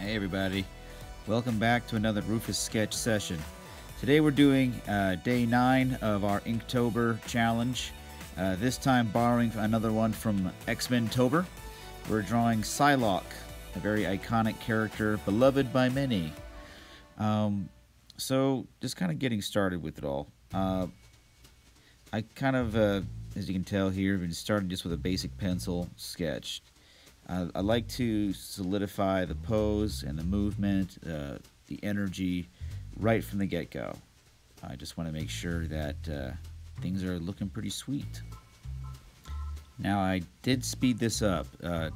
Hey everybody, welcome back to another Rufus sketch session. Today we're doing day 9 of our Inktober challenge. This time borrowing another one from X-Men-tober. We're drawing Psylocke, a very iconic character, beloved by many. So just kind of getting started with it all. I kind of, as you can tell here, been starting just with a basic pencil sketch. I like to solidify the pose and the movement, the energy, right from the get-go. I just want to make sure that things are looking pretty sweet. Now, I did speed this up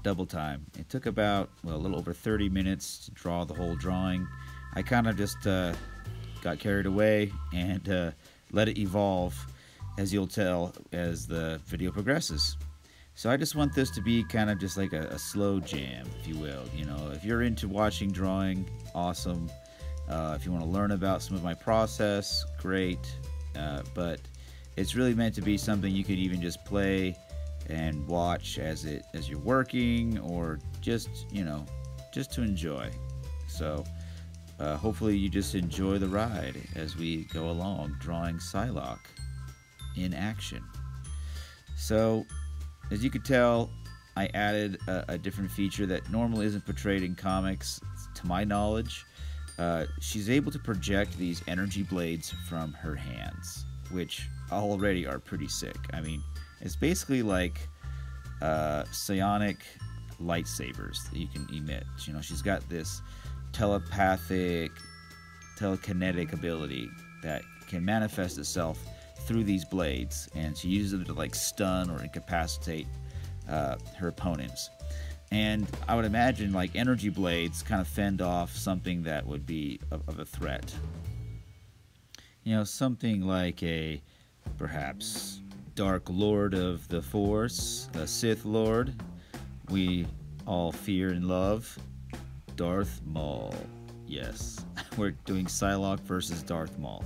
double time. It took about, well, a little over 30 minutes to draw the whole drawing. I kind of just got carried away and let it evolve, as you'll tell as the video progresses. So I just want this to be kind of just like a slow jam, if you will. You know, if you're into watching drawing, awesome. If you want to learn about some of my process, great. But it's really meant to be something you could even just play and watch as you're working, or just, you know, just to enjoy. So hopefully you just enjoy the ride as we go along drawing Psylocke in action. So, as you could tell, I added a different feature that normally isn't portrayed in comics, to my knowledge. She's able to project these energy blades from her hands, which already are pretty sick. I mean, it's basically like psionic lightsabers that you can emit. You know, she's got this telekinetic ability that can manifest itself through these blades, and she uses them to like stun or incapacitate her opponents. And I would imagine like energy blades kind of fend off something that would be of a threat. You know, something like a perhaps Dark Lord of the Force, the Sith Lord we all fear and love, Darth Maul. Yes, we're doing Psylocke versus Darth Maul.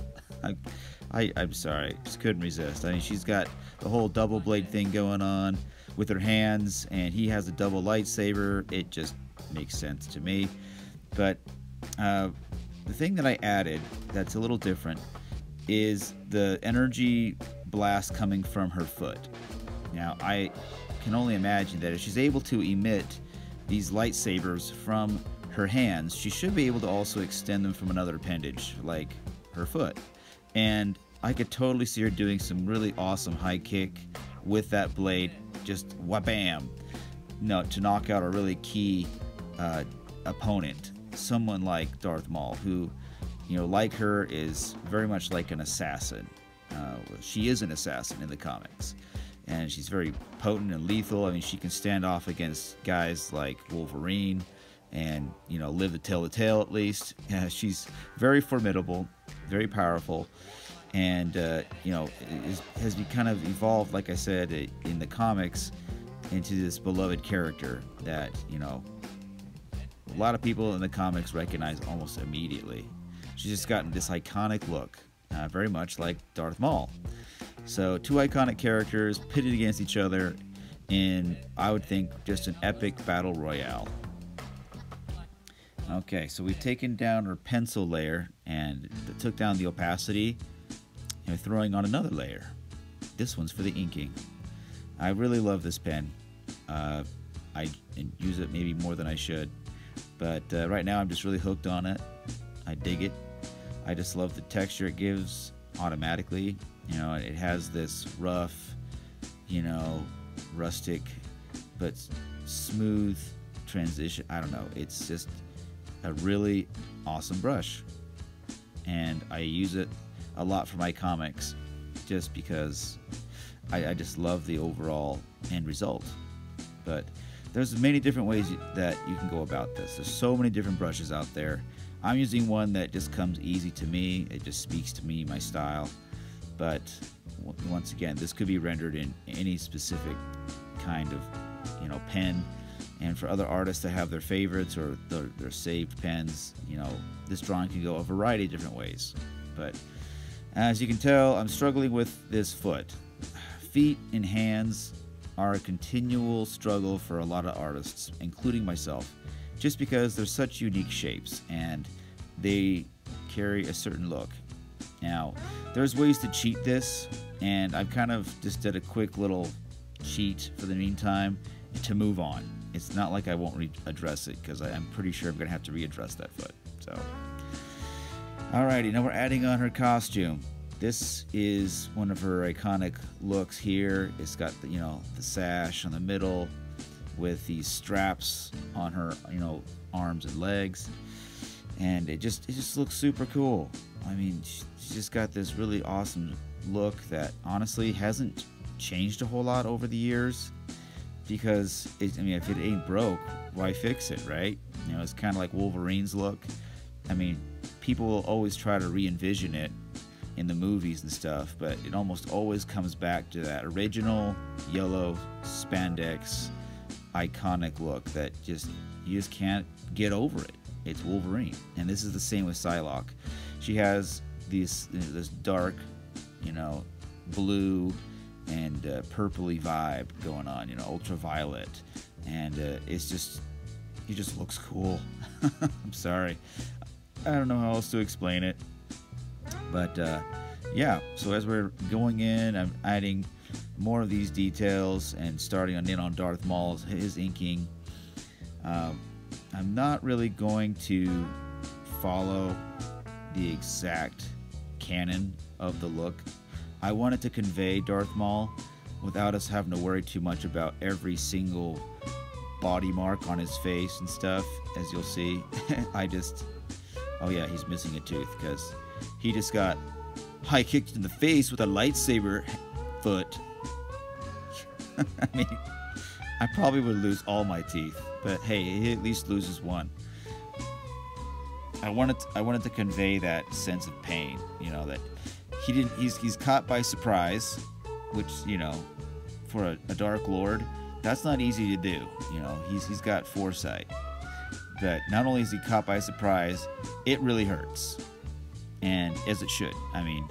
I'm sorry, just couldn't resist. I mean, she's got the whole double blade thing going on with her hands, and he has a double lightsaber. It just makes sense to me. But the thing that I added that's a little different is the energy blast coming from her foot. Now, I can only imagine that if she's able to emit these lightsabers from her hands, she should be able to also extend them from another appendage, like her foot. And I could totally see her doing some really awesome high kick with that blade, just wha-bam, to knock out a really key opponent. Someone like Darth Maul, who, you know, like her, is very much like an assassin. She is an assassin in the comics, and she's very potent and lethal. I mean, she can stand off against guys like Wolverine and, you know, live to tell the tale at least. She's very formidable, very powerful, and you know, has kind of evolved, like I said, in the comics, into this beloved character that, you know, a lot of people in the comics recognize almost immediately. She's just gotten this iconic look, very much like Darth Maul. So two iconic characters pitted against each other in, I would think, just an epic battle royale. Okay, so we've taken down our pencil layer and took down the opacity, and we're throwing on another layer. This one's for the inking. I really love this pen. I use it maybe more than I should, but right now I'm just really hooked on it. I dig it. I just love the texture it gives automatically. You know, it has this rough, you know, rustic, but smooth transition. I don't know. It's just a really awesome brush, and I use it a lot for my comics just because I just love the overall end result. But there's many different ways that you can go about this. There's so many different brushes out there. I'm using one that just comes easy to me. It just speaks to me, my style. But once again, this could be rendered in any specific kind of, you know, pen. And for other artists that have their favorites or their saved pens, you know, this drawing can go a variety of different ways. But as you can tell, I'm struggling with this foot. Feet and hands are a continual struggle for a lot of artists, including myself, just because they're such unique shapes and they carry a certain look. Now, there's ways to cheat this, and I've kind of just did a quick little cheat for the meantime to move on. It's not like I won't address it, because I'm pretty sure I'm going to have to readdress that foot. So, alrighty, now we're adding on her costume. This is one of her iconic looks here. It's got the, the sash on the middle with these straps on her, arms and legs. And it just looks super cool. I mean, she's just got this really awesome look that honestly hasn't changed a whole lot over the years, because if it ain't broke, why fix it, right? It's kind of like Wolverine's look. I mean, people will always try to re-envision it in the movies and stuff, but it almost always comes back to that original yellow spandex iconic look that you just can't get over it. It's Wolverine. And this is the same with Psylocke. She has this dark, blue and purpley vibe going on, ultraviolet, and it just looks cool. I'm sorry, I don't know how else to explain it, but yeah. So as we're going in, I'm adding more of these details and starting in on Darth Maul's his inking. I'm not really going to follow the exact canon of the look. I wanted to convey Darth Maul without us having to worry too much about every single body mark on his face and stuff, as you'll see. Oh yeah, he's missing a tooth because he just got high kicked in the face with a lightsaber foot. I mean, I probably would lose all my teeth, but hey, he at least loses one. I wanted to convey that sense of pain, that he's caught by surprise, which, for a Dark Lord, that's not easy to do. He's got foresight. But not only is he caught by surprise, it really hurts. And as it should. I mean,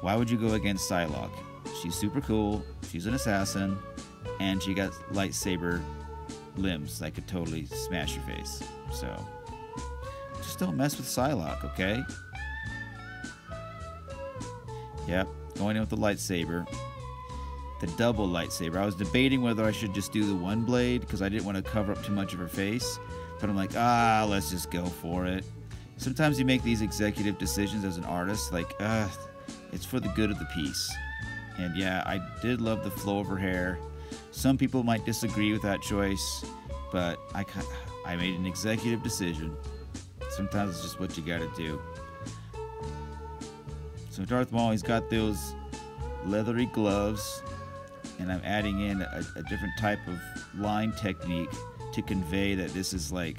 why would you go against Psylocke? She's super cool, she's an assassin, and she got lightsaber limbs that could totally smash your face. So just don't mess with Psylocke, okay? Yep, going in with the lightsaber. The double lightsaber. I was debating whether I should just do the one blade because I didn't want to cover up too much of her face. But I'm like, let's just go for it. Sometimes you make these executive decisions as an artist, like, it's for the good of the piece. And yeah, I did love the flow of her hair. Some people might disagree with that choice, but I made an executive decision. Sometimes it's just what you gotta do. So Darth Maul, he's got those leathery gloves, and I'm adding in a different type of line technique to convey that this is like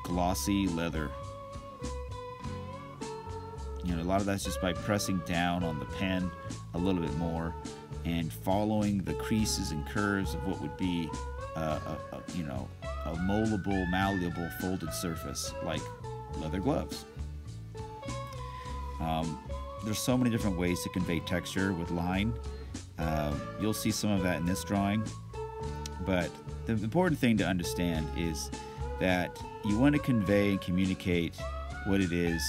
glossy leather. A lot of that's just by pressing down on the pen a little bit more and following the creases and curves of what would be a moldable, malleable, folded surface like leather gloves. There's so many different ways to convey texture with line. You'll see some of that in this drawing, but the important thing to understand is that you want to convey and communicate what it is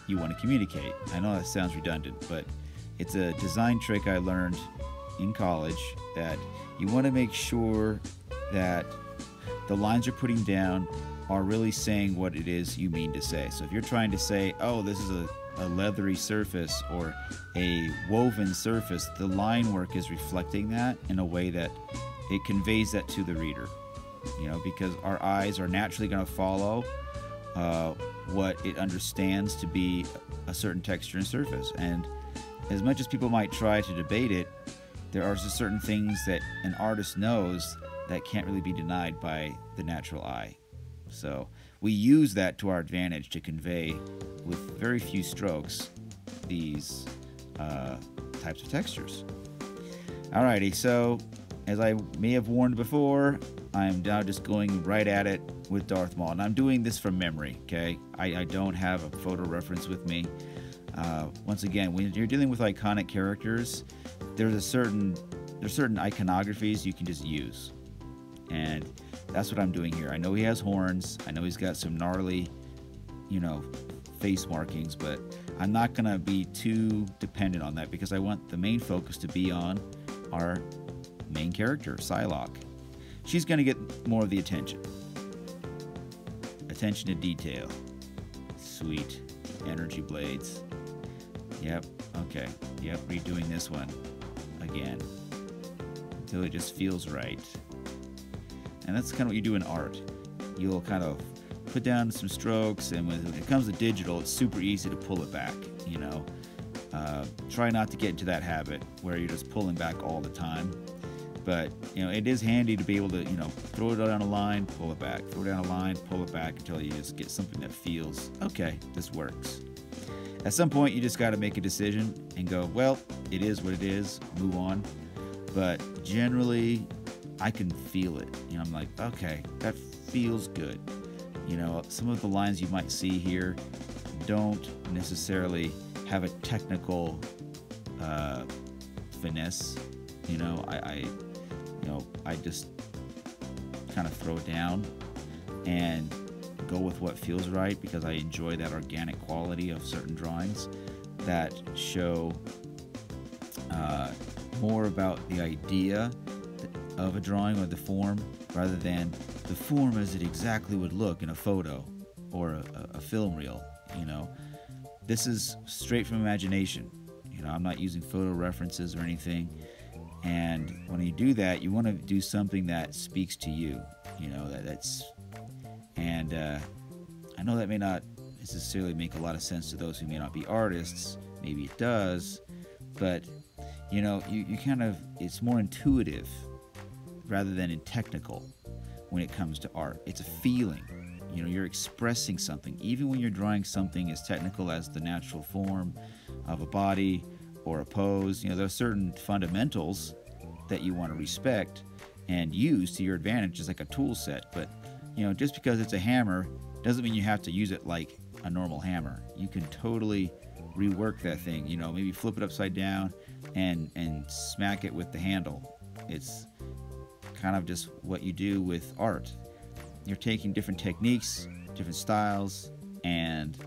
you want to communicate. I know that sounds redundant, but it's a design trick I learned in college, that you want to make sure that the lines you're putting down are really saying what it is you mean to say. So if you're trying to say, oh, this is a leathery surface or a woven surface, the line work is reflecting that in a way that it conveys that to the reader, because our eyes are naturally going to follow what it understands to be a certain texture and surface. And as much as people might try to debate it, there are just certain things that an artist knows that can't really be denied by the natural eye. So we use that to our advantage to convey, with very few strokes, these types of textures. Alrighty, so as I may have warned before, I'm now just going right at it with Darth Maul. And I'm doing this from memory, okay? I don't have a photo reference with me. Once again, when you're dealing with iconic characters, there's certain iconographies you can just use. And That's what I'm doing here. I know he has horns. I know he's got some gnarly, you know, face markings, but I'm not going to be too dependent on that because I want the main focus to be on our main character, Psylocke. She's going to get more of the attention. Attention to detail. Sweet. Energy blades. Yep. Okay. Yep. Redoing this one again until it just feels right. And that's kind of what you do in art. You'll kind of put down some strokes, and when it comes to digital, it's super easy to pull it back, you know. Try not to get into that habit where you're just pulling back all the time. But, you know, it is handy to be able to, you know, throw it down a line, pull it back, throw it down a line, pull it back until you just get something that feels, okay, this works. At some point, you just got to make a decision and go, well, it is what it is, move on. But generally, I can feel it. You know, I'm like, okay, that feels good. You know, some of the lines you might see here don't necessarily have a technical finesse. You know, I just kind of throw it down and go with what feels right because I enjoy that organic quality of certain drawings that show more about the idea of a drawing or the form rather than the form as it exactly would look in a photo or a film reel. You know, this is straight from imagination. You know, I'm not using photo references or anything. And when you do that, you want to do something that speaks to you. You know, and I know that may not necessarily make a lot of sense to those who may not be artists. Maybe it does, but you know, you kind of, it's more intuitive rather than technical when it comes to art. It's a feeling. You know, you're expressing something. Even when you're drawing something as technical as the natural form of a body or a pose, you know, there are certain fundamentals that you want to respect and use to your advantage, just like a tool set. But, you know, just because it's a hammer doesn't mean you have to use it like a normal hammer. You can totally rework that thing, you know, maybe flip it upside down and smack it with the handle. It's kind of just what you do with art. You're taking different techniques, different styles, and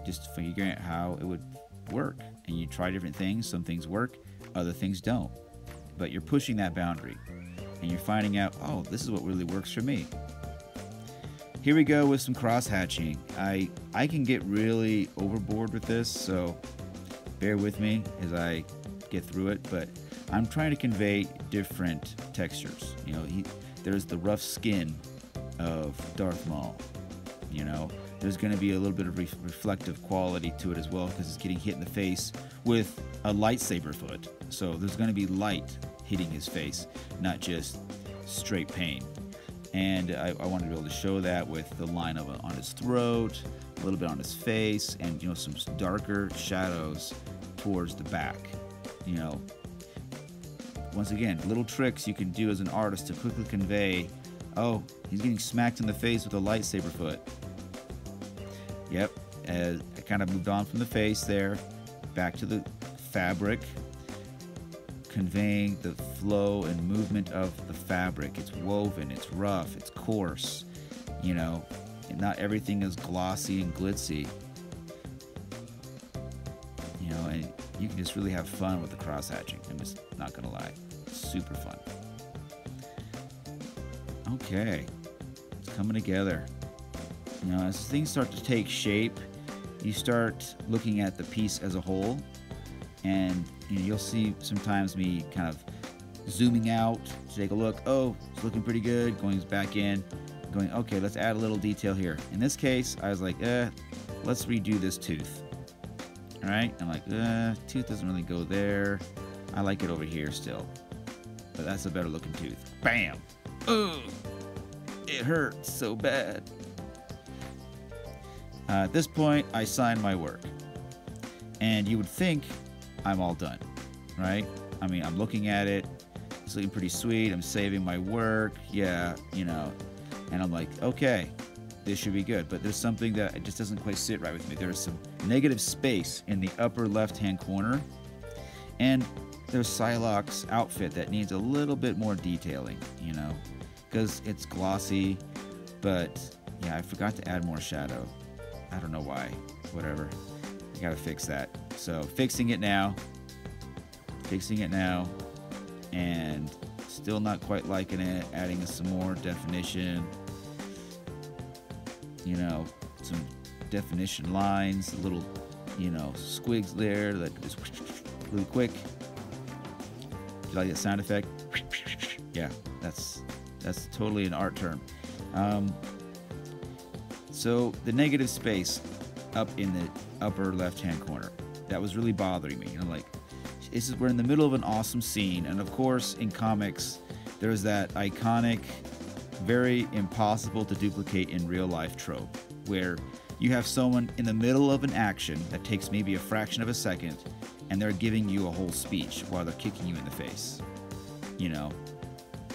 just figuring out how it would work. And you try different things. Some things work, other things don't. But you're pushing that boundary, and you're finding out, oh, this is what really works for me. Here we go with some cross-hatching. I can get really overboard with this, so bear with me as I get through it. But I'm trying to convey different textures. You know, there's the rough skin of Darth Maul. You know, there's going to be a little bit of reflective quality to it as well because it's getting hit in the face with a lightsaber foot. So there's going to be light hitting his face, not just straight pain. And I wanted to be able to show that with the line on his throat, a little bit on his face, and, you know, some darker shadows towards the back. You know, once again, little tricks you can do as an artist to quickly convey, oh, he's getting smacked in the face with a lightsaber foot. Yep, I kind of moved on from the face there, back to the fabric, conveying the flow and movement of the fabric. It's woven, it's rough, it's coarse, you know, and not everything is glossy and glitzy. You know, and you can just really have fun with the cross-hatching. I'm just not gonna lie, it's super fun. Okay, it's coming together. You know, as things start to take shape, you start looking at the piece as a whole, and you know, you'll see sometimes me kind of zooming out to take a look. Oh, it's looking pretty good. Going back in, going, okay, let's add a little detail here. In this case, I was like, let's redo this tooth. All right, I'm like, tooth doesn't really go there. I like it over here still, but that's a better looking tooth. Bam! Ugh! It hurts so bad. At this point, I sign my work. And you would think I'm all done, right? I mean, I'm looking at it. It's looking pretty sweet. I'm saving my work. Yeah, you know. And I'm like, okay, this should be good. But there's something that it just doesn't quite sit right with me. There's some negative space in the upper left-hand corner. And there's Psylocke's outfit that needs a little bit more detailing, you know. because it's glossy. But yeah, I forgot to add more shadow. I don't know why. Whatever. I gotta fix that. So fixing it now. And still not quite liking it. Adding some more definition. You know, some definition lines, little, you know, squigs there that just really quick. Do you like that sound effect? Yeah, that's totally an art term. So the negative space up in the upper left-hand corner, that was really bothering me. You know, like, we're in the middle of an awesome scene, and of course, in comics, there's that iconic, very impossible to duplicate in real life trope, where you have someone in the middle of an action that takes maybe a fraction of a second, and they're giving you a whole speech while they're kicking you in the face. You know,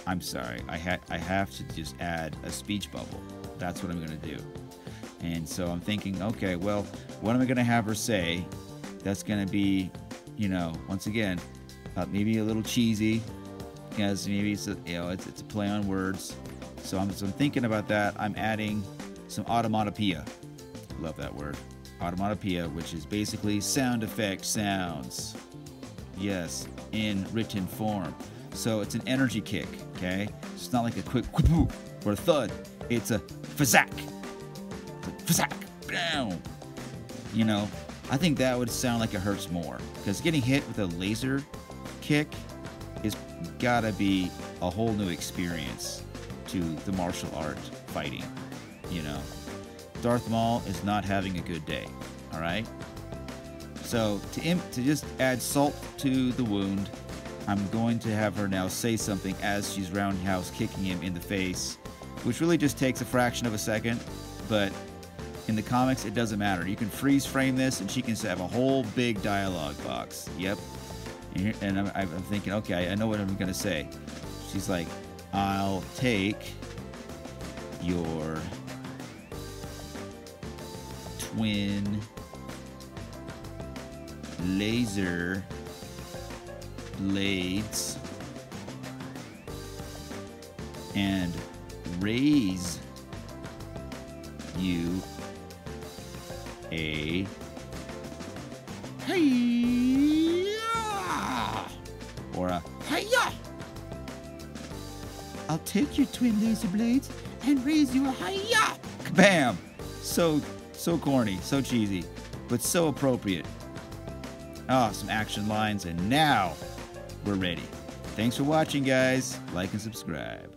I'm sorry, I have to just add a speech bubble. That's what I'm gonna do. And so I'm thinking, okay, well, what am I gonna have her say that's gonna be, you know, once again, maybe a little cheesy, because maybe it's a, you know, it's a play on words. So I'm thinking about that. I'm adding some automatopoeia. Love that word. Automatopoeia, which is basically sound effect sounds. Yes, in written form. So it's an energy kick, okay? It's not like a quick whoop or a thud. It's a fazak. Fazak. Bam. You know, I think that would sound like it hurts more, because getting hit with a laser kick is gotta be a whole new experience to the martial art fighting. You know, Darth Maul is not having a good day. All right. So to just add salt to the wound, I'm going to have her now say something as she's roundhouse kicking him in the face, which really just takes a fraction of a second, but in the comics, it doesn't matter. You can freeze frame this, and she can have a whole big dialogue box. Yep. And I'm thinking, okay, I know what I'm going to say. She's like, I'll take your twin laser blades and raise you a hey-ya or a hey-ya. I'll take your twin laser blades and raise you a hey-ya. Bam! So corny, so cheesy, but so appropriate. Ah, some action lines, and now we're ready. Thanks for watching, guys. Like and subscribe.